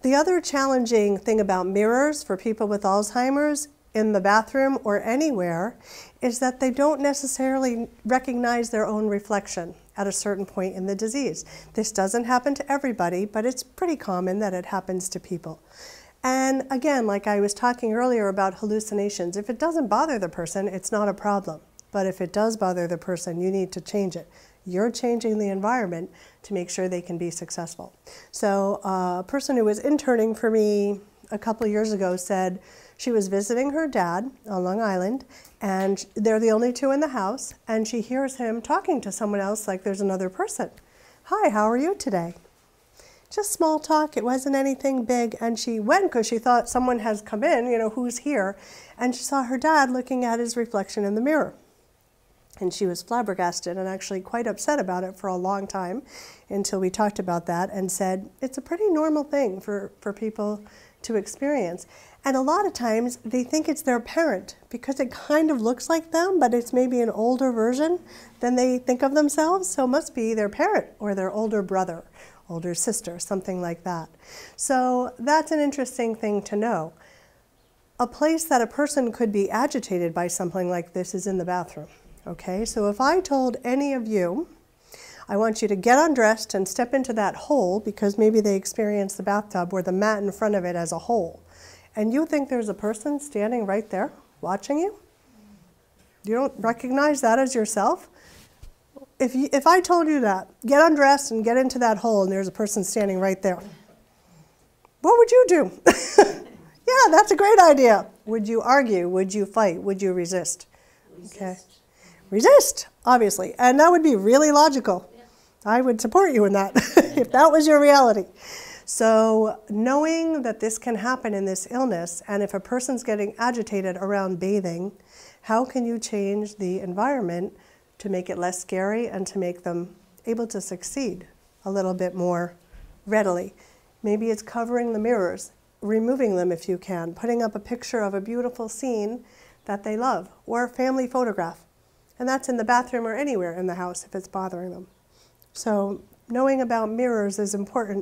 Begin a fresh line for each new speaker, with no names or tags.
The other challenging thing about mirrors for people with Alzheimer's in the bathroom or anywhere is that they don't necessarily recognize their own reflection at a certain point in the disease. This doesn't happen to everybody, but it's pretty common that it happens to people. And again, like I was talking earlier about hallucinations, if it doesn't bother the person, it's not a problem. But if it does bother the person, you need to change it. You're changing the environment to make sure they can be successful. So a person who was interning for me a couple of years ago said she was visiting her dad on Long Island, and they're the only two in the house, and she hears him talking to someone else like there's another person. Hi, how are you today? Just small talk, it wasn't anything big, and she went because she thought someone has come in, you know, who's here, and she saw her dad looking at his reflection in the mirror. And she was flabbergasted and actually quite upset about it for a long time until we talked about that and said, it's a pretty normal thing for people to experience. And a lot of times they think it's their parent because it kind of looks like them, but it's maybe an older version than they think of themselves. So it must be their parent or their older brother, older sister, something like that. So that's an interesting thing to know. A place that a person could be agitated by something like this is in the bathroom. Okay, so if I told any of you, I want you to get undressed and step into that hole because maybe they experience the bathtub or the mat in front of it as a hole, and you think there's a person standing right there watching you? You don't recognize that as yourself? If I told you that, get undressed and get into that hole and there's a person standing right there, what would you do? Yeah, that's a great idea. Would you argue? Would you fight? Would you resist? Okay. Resist, obviously, and that would be really logical. Yeah. I would support you in that if that was your reality. So knowing that this can happen in this illness, and if a person's getting agitated around bathing, how can you change the environment to make it less scary and to make them able to succeed a little bit more readily? Maybe it's covering the mirrors, removing them if you can, putting up a picture of a beautiful scene that they love, or a family photograph. And that's in the bathroom or anywhere in the house if it's bothering them. So knowing about mirrors is important.